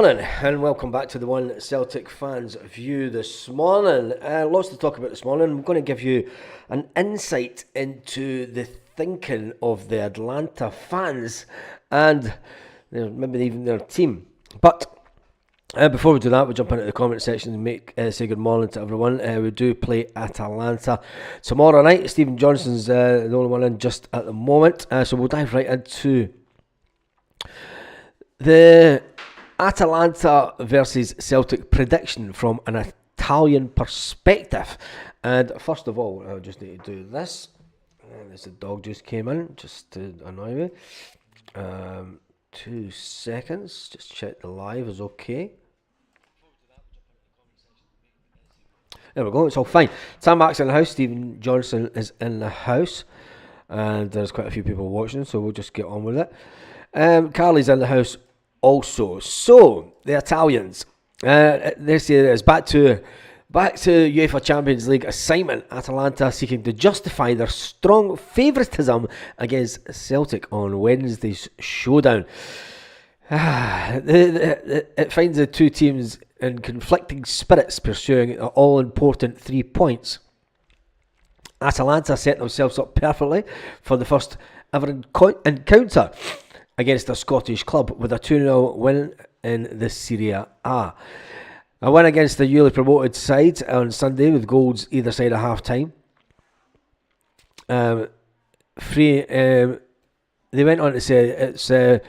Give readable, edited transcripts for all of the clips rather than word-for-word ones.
morning and welcome back to the One Celtic Fans View this morning. Lots to talk about this morning. I'm going to give you an insight into the thinking of the Atalanta fans and maybe even their team. But before we do that, we'll jump into the comment section and say good morning to everyone. We do play Atalanta tomorrow night. Stephen Johnson's the only one in just at the moment. So we'll dive right into the Atalanta versus Celtic prediction from an Italian perspective. And first of all, I just need to do this. There's a dog just came in, just to annoy me. 2 seconds, just check the live is okay. There we go, it's all fine. Sam Mack's in the house, Stephen Johnson is in the house, and there's quite a few people watching, so we'll just get on with it. Carly's in the house also. So the Italians, they say this back to UEFA Champions League assignment. Atalanta seeking to justify their strong favouritism against Celtic on Wednesday's showdown. It finds the two teams in conflicting spirits, pursuing an all-important 3 points. Atalanta set themselves up perfectly for the first ever encounter against a Scottish club with a 2-0 win in the Serie A. A win against the newly promoted side on Sunday with goals either side at half time. They went on to say it's a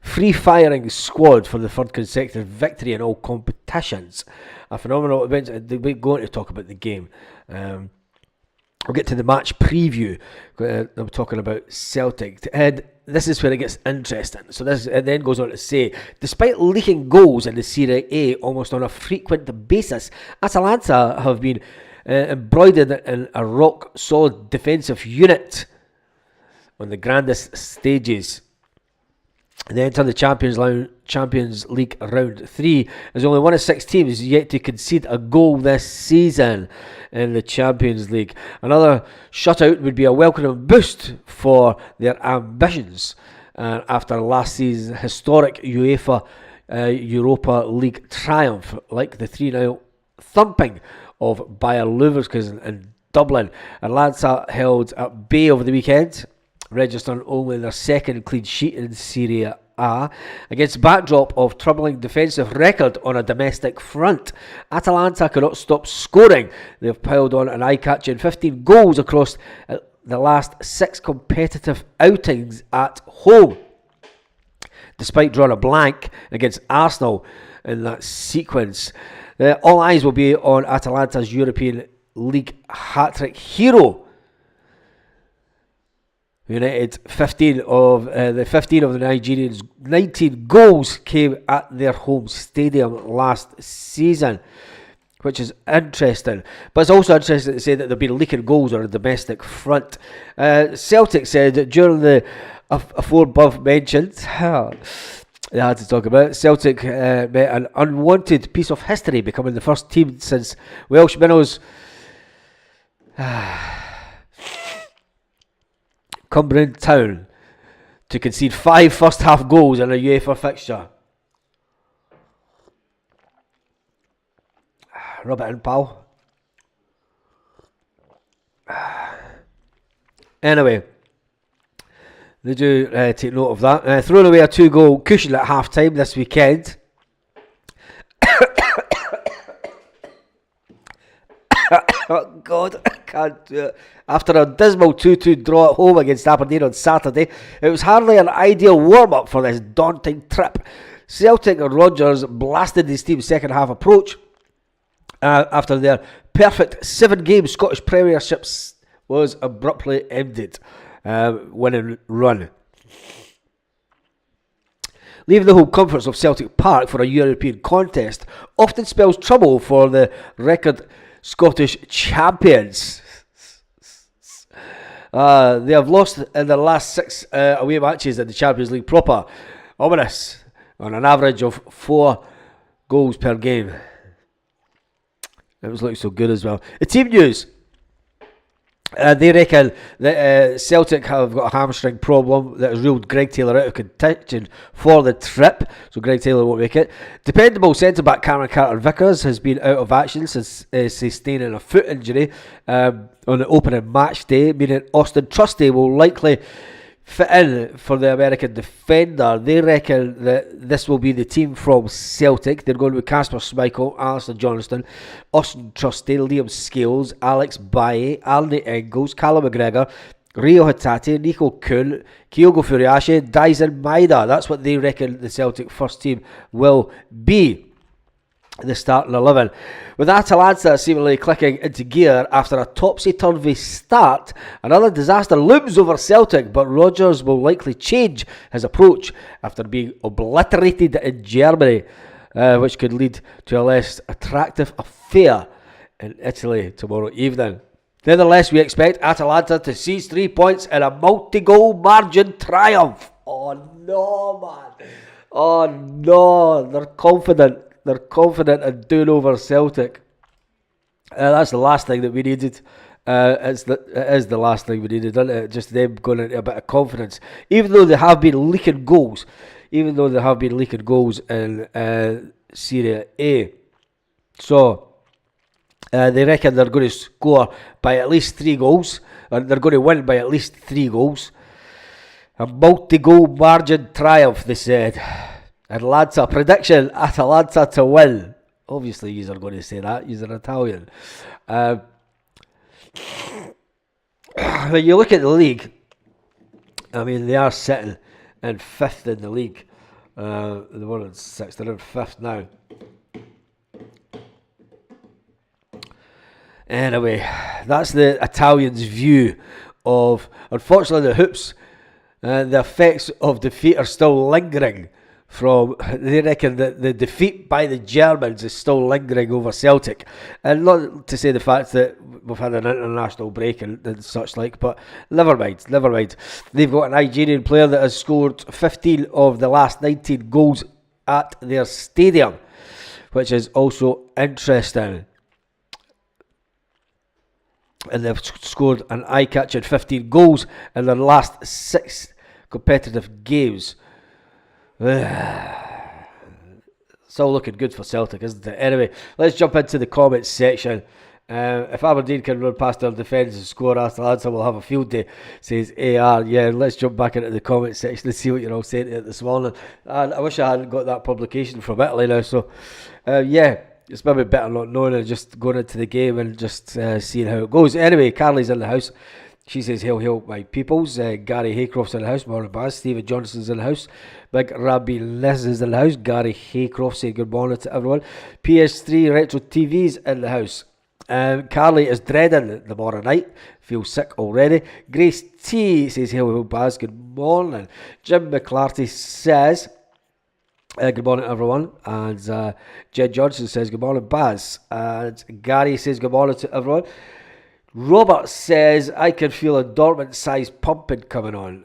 free-firing squad for the third consecutive victory in all competitions. A phenomenal event. We're going to talk about the game. We'll get to the match preview. I'm talking about Celtic. And this is where it gets interesting. So this then goes on to say, despite leaking goals in the Serie A almost on a frequent basis, Atalanta have been embroidered in a rock-solid defensive unit on the grandest stages. They enter the Champions League round 3 as only one of 6 teams yet to concede a goal this season in the Champions League. Another shutout would be a welcome boost for their ambitions after last season's historic UEFA Europa League triumph, like the 3-0 thumping of Bayer Leverkusen in Dublin. Atalanta held at bay over the weekend, registering only their second clean sheet in Serie A. Against a backdrop of troubling defensive record on a domestic front, Atalanta cannot stop scoring. They've piled on an eye-catching 15 goals across the last 6 competitive outings at home, despite drawing a blank against Arsenal in that sequence. All eyes will be on Atalanta's European League hat-trick hero. United, 15 of the Nigerians' 19 goals came at their home stadium last season, which is interesting. But it's also interesting to say that they've been leaking goals on a domestic front. Celtic said that during the above mentioned, they had to talk about it. Celtic met an unwanted piece of history, becoming the first team since Welsh minnows Cumbrian Town to concede 5 first-half goals in a UEFA fixture. Rub it in, pal. Anyway, they do take note of that. Throwing away a 2-goal cushion at half-time this weekend. Oh God, I can't do it. After a dismal 2-2 draw at home against Aberdeen on Saturday, it was hardly an ideal warm-up for this daunting trip. Celtic and Rodgers blasted his team's second half approach after their perfect 7-game Scottish Premiership was abruptly ended. Winning run. Leaving the home comforts of Celtic Park for a European contest often spells trouble for the record Scottish champions. They have lost in their last 6 away matches in the Champions League proper. Ominous, on an average of 4 goals per game. It was looking so good as well. The team news. They reckon that Celtic have got a hamstring problem that has ruled Greg Taylor out of contention for the trip, so Greg Taylor won't make it. Dependable centre-back Cameron Carter-Vickers has been out of action since sustaining a foot injury on the opening match day, meaning Austin Trusty will likely fit in for the American defender. They reckon that this will be the team from Celtic. They're going with Casper Schmeichel, Alistair Johnston, Austin Trusty, Liam Scales, Alex Baye, Andy Engels, Callum McGregor, Rio Hatate, Nico Kuhn, Kyogo Furiashi, Dyson Maeda. That's what they reckon the Celtic first team will be. The starting 11. With Atalanta seemingly clicking into gear after a topsy-turvy start, another disaster looms over Celtic, but Rodgers will likely change his approach after being obliterated in Germany, which could lead to a less attractive affair in Italy tomorrow evening. Nevertheless, we expect Atalanta to seize 3 points in a multi-goal margin triumph. Oh no, man. Oh no, they're confident. They're confident in doing over Celtic. That's the last thing that we needed. It is the last thing we needed, isn't it? Just them going into a bit of confidence. Even though they have been leaking goals. In Serie A. So, they reckon they're going to score by at least 3 goals. Or they're going to win by at least 3 goals. A multi-goal margin triumph, they said. Atalanta prediction: Atalanta to win. Obviously, you are going to say that. You're Italian. When you look at the league, I mean, they are sitting in 5th in the league. They were in 6th. They're in 5th now. Anyway, that's the Italians' view of. Unfortunately, the hoops, the effects of defeat are still lingering. They reckon that the defeat by the Germans is still lingering over Celtic, and not to say the fact that we've had an international break and such like, but never mind. They've got a Nigerian player that has scored 15 of the last 19 goals at their stadium, which is also interesting. And they've scored an eye-catching 15 goals in their last 6 competitive games. It's all looking good for Celtic, isn't it? Anyway, let's jump into the comments section. If Aberdeen can run past their defence and score, Atalanta will have a field day, says AR. Yeah, let's jump back into the comments section and see what you're all saying this morning. And I wish I hadn't got that publication from Italy now. So, yeah, it's maybe better not knowing and just going into the game and just seeing how it goes. Anyway, Carly's in the house. She says, hail, my peoples. Gary Haycroft's in the house. Morning, Baz. Stephen Johnson's in the house. Big Rabbi Liz is in the house. Gary Haycroft saying good morning to everyone. PS3 Retro TV's in the house. Carly is dreading the morning night. Feels sick already. Grace T says, hail, Baz. Good morning. Jim McClarty says, good morning, everyone. And Jed Johnson says, good morning, Baz. And Gary says, good morning to everyone. Robert says, I can feel a dormant-sized pumping coming on.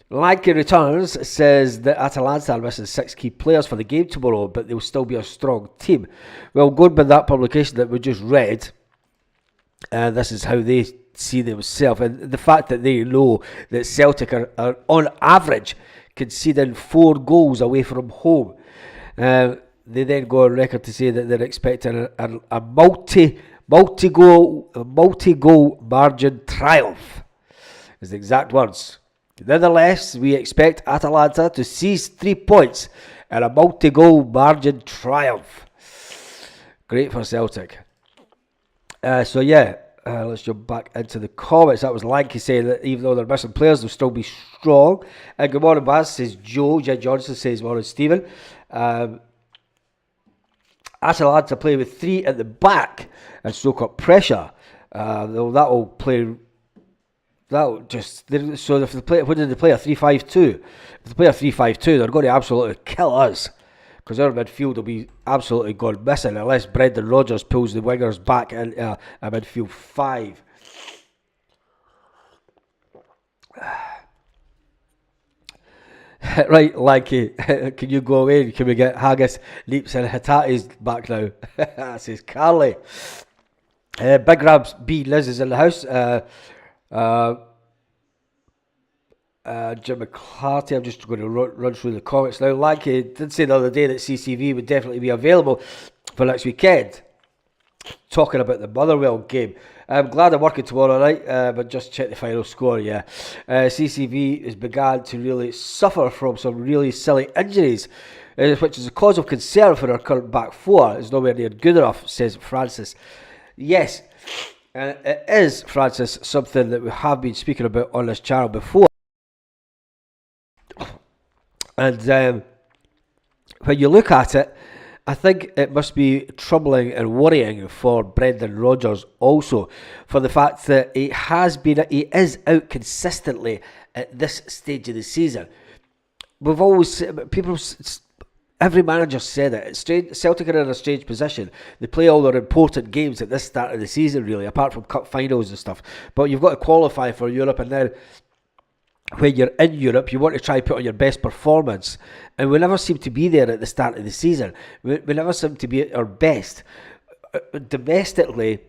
Lanky Returns says that Atalanta are missing 6 key players for the game tomorrow, but they'll still be a strong team. Well, going by that publication that we just read, this is how they see themselves. And the fact that they know that Celtic are on average, conceding 4 goals away from home. They then go on record to say that they're expecting a multi-goal margin triumph, is the exact words. Nonetheless, we expect Atalanta to seize 3 points and a multi-goal margin triumph. Great for Celtic. Let's jump back into the comments. That was Lanky saying that even though they're missing players, they'll still be strong. Good morning, Baz, says Joe. Jed Johnson says morning, Stephen. Atalanta play with 3 at the back and soak up pressure. That'll play. So if they play, what did they play? A 3-5-2. If they play a 3-5-2, they're going to absolutely kill us, because our midfield will be absolutely gone missing unless Brendan Rodgers pulls the wingers back in a midfield 5. Right, Lanky, can you go away? Can we get Haggis, Leaps and Hatate's back now? Says Carly. Big Rabs B Liz is in the house. Uh, Jim McClarty, I'm just going to run through the comments now. Lanky did say the other day that CCV would definitely be available for next weekend. Talking about the Motherwell game. I'm glad I'm working tomorrow night, but just check the final score, yeah. CCV has begun to really suffer from some really silly injuries, which is a cause of concern for our current back four. It's nowhere near good enough, says Francis. Yes, it is, Francis, something that we have been speaking about on this channel before. And when you look at it, I think it must be troubling and worrying for Brendan Rodgers also, for the fact that he is out consistently at this stage of the season. We've always, every manager said it. It's strange, Celtic are in a strange position. They play all their important games at this start of the season, really, apart from cup finals and stuff. But you've got to qualify for Europe, and now when you're in Europe, you want to try and put on your best performance. And we never seem to be there at the start of the season. We never seem to be at our best. Domestically,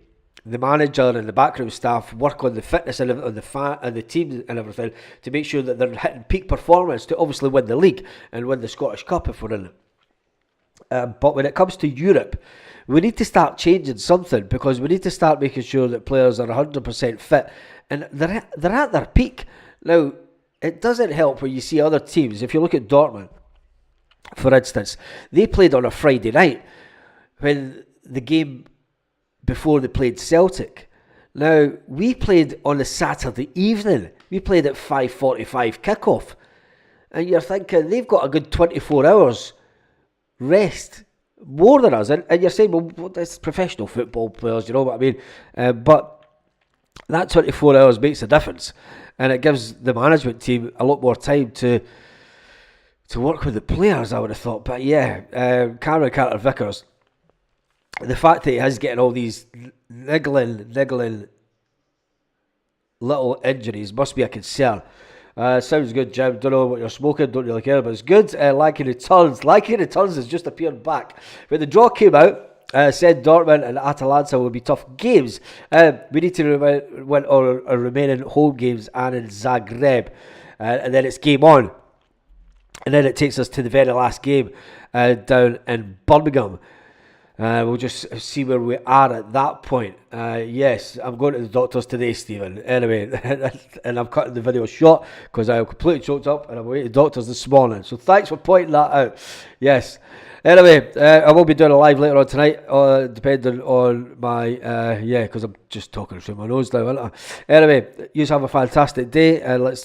the manager and the backroom staff work on the fitness and on the team and everything to make sure that they're hitting peak performance to obviously win the league and win the Scottish Cup if we're in it. But when it comes to Europe, we need to start changing something, because we need to start making sure that players are 100% fit and they're at their peak. Now, it doesn't help when you see other teams. If you look at Dortmund, for instance, they played on a Friday night when the game before they played Celtic. Now, we played on a Saturday evening. We played at 5:45 kickoff. And you're thinking they've got a good 24 hours rest, more than us. And you're saying, well, that's professional football players, you know what I mean? But that 24 hours makes a difference. And it gives the management team a lot more time to work with the players, I would have thought. But yeah, Cameron Carter-Vickers, the fact that he is getting all these niggling little injuries must be a concern. Sounds good, Jim. Don't know what you're smoking, don't really care, but it's good. Lanky returns has just appeared back. When the draw came out, said Dortmund and Atalanta will be tough games. We need to win our remaining home games and in Zagreb. And then it's game on. And then it takes us to the very last game down in Birmingham. We'll just see where we are at that point. Yes, I'm going to the doctors today, Stephen. Anyway, and I'm cutting the video short because I am completely choked up and I'm away to the doctors this morning. So thanks for pointing that out. Yes. Anyway, I will be doing a live later on tonight, depending on my, because I'm just talking through my nose now, aren't I? Anyway, you have a fantastic day, and let's